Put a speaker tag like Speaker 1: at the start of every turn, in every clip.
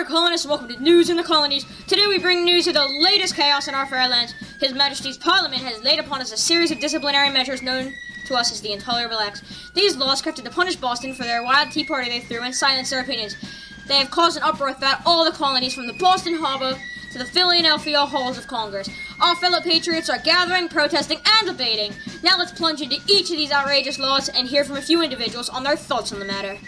Speaker 1: dear colonists, welcome to News in the Colonies. Today we bring news of the latest chaos in our fair lands. His Majesty's Parliament has laid upon us a series of disciplinary measures known to us as the Intolerable Acts. These laws crafted to punish Boston for their wild tea party they threw and silence their opinions. They have caused an uproar throughout all the colonies, from the Boston Harbor to the Philadelphia halls of Congress. Our fellow patriots are gathering, protesting, and debating. Now let's plunge into each of these outrageous laws and hear from a few individuals on their thoughts on the matter.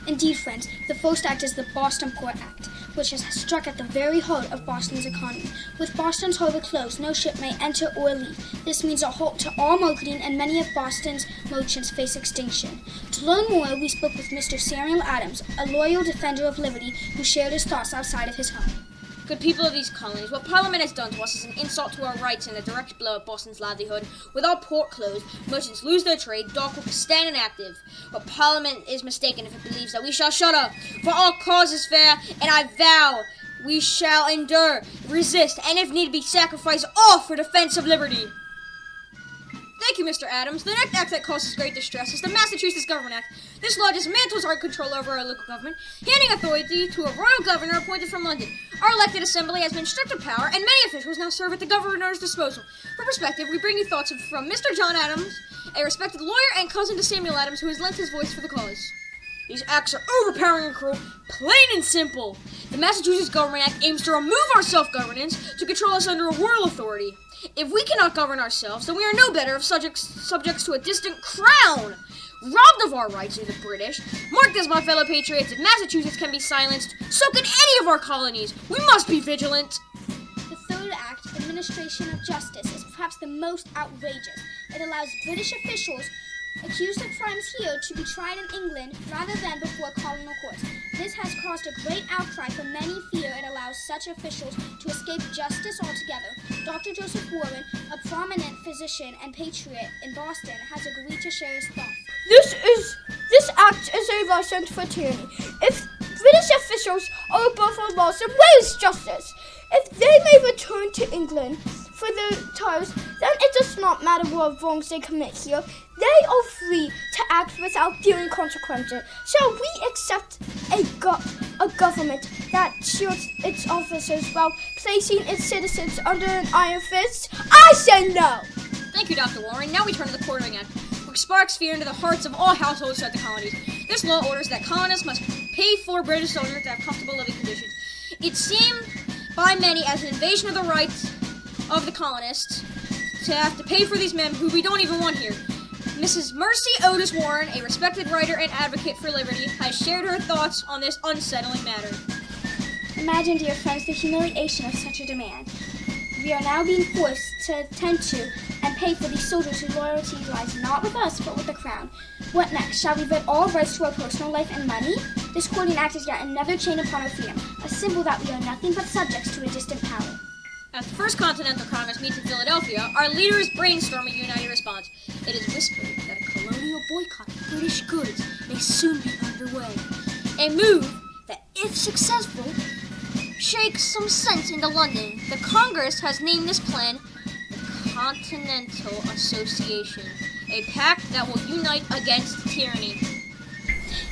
Speaker 2: Indeed, friends, the first act is the Boston Port Act, which has struck at the very heart of Boston's economy. With Boston's harbor closed, no ship may enter or leave. This means a halt to all marketing, and many of Boston's merchants face extinction. To learn more, we spoke with Mr. Samuel Adams, a loyal defender of liberty who shared his thoughts outside of his home.
Speaker 1: Good people of these colonies, what Parliament has done to us is an insult to our rights and a direct blow at Boston's livelihood. With our port closed, merchants lose their trade, dock workers stand inactive. But Parliament is mistaken if it believes that we shall shut up. For our cause is fair, and I vow we shall endure, resist, and if need be, sacrifice all for defense of liberty. Thank you, Mr. Adams. The next act that causes great distress is the Massachusetts Government Act. This law dismantles our control over our local government, handing authority to a royal governor appointed from London. Our elected assembly has been stripped of power, and many officials now serve at the governor's disposal. For perspective, we bring you thoughts from Mr. John Adams, a respected lawyer and cousin to Samuel Adams, who has lent his voice for the cause. These acts are overpowering and cruel, plain and simple. The Massachusetts Government Act aims to remove our self-governance to control us under a royal authority. If we cannot govern ourselves, then we are no better of subjects to a distant crown. Robbed of our rights are the British. Mark this, my fellow patriots, if Massachusetts can be silenced, so can any of our colonies. We must be vigilant.
Speaker 2: The third act, administration of justice, is perhaps the most outrageous. It allows British officials accused of crimes here to be tried in England rather than before colonial courts. This has caused a great outcry, for many fear it allows such officials to escape justice altogether. Dr. Joseph Warren, a prominent physician and patriot in Boston, has agreed to share his thoughts.
Speaker 3: This act is a license for tyranny. If British officials are above our laws, then where is justice? If they may return to England for their trials, then it does not matter what wrongs they commit here. They are free to act without fearing consequences. Shall we accept a government that shields its officers while placing its citizens under an iron fist? I say no!
Speaker 1: Thank you, Dr. Warren. Now we turn to the Quartering Act, which sparks fear into the hearts of all households throughout the colonies. This law orders that colonists must pay for British soldiers to have comfortable living conditions. It seemed by many as an invasion of the rights of the colonists to have to pay for these men who we don't even want here. Mrs. Mercy Otis Warren, a respected writer and advocate for liberty, has shared her thoughts on this unsettling matter.
Speaker 2: Imagine, dear friends, the humiliation of such a demand. We are now being forced to attend to and pay for these soldiers whose loyalty lies not with us, but with the crown. What next? Shall we rid all rights to our personal life and money? This Quartering Act is yet another chain upon our freedom, a symbol that we are nothing but subjects to a distant power.
Speaker 1: As the First Continental Congress meets in Philadelphia, our leaders brainstorm a united response. It is whispered that a colonial boycott of British goods may soon be underway. A move that, if successful, shakes some sense into London. The Congress has named this plan the Continental Association, a pact that will unite against tyranny.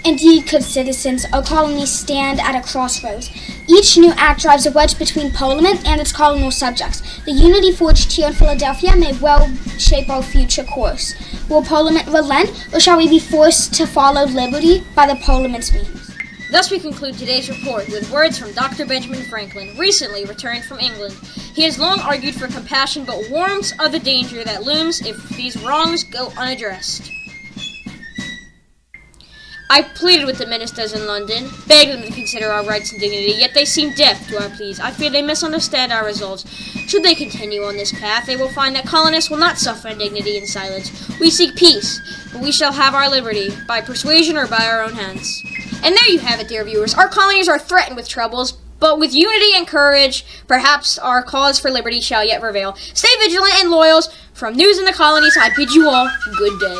Speaker 2: Indeed, good citizens, our colonies stand at a crossroads. Each new act drives a wedge between Parliament and its colonial subjects. The unity forged here in Philadelphia may well shape our future course. Will Parliament relent, or shall we be forced to follow liberty by the Parliament's means?
Speaker 1: Thus we conclude today's report with words from Dr. Benjamin Franklin, recently returned from England. He has long argued for compassion, but warns of the danger that looms if these wrongs go unaddressed. I pleaded with the ministers in London, begged them to consider our rights and dignity, yet they seem deaf to our pleas. I fear they misunderstand our resolves. Should they continue on this path, they will find that colonists will not suffer indignity in silence. We seek peace, but we shall have our liberty, by persuasion or by our own hands. And there you have it, dear viewers. Our colonies are threatened with troubles, but with unity and courage, perhaps our cause for liberty shall yet prevail. Stay vigilant and loyal. From News in the Colonies, I bid you all good day.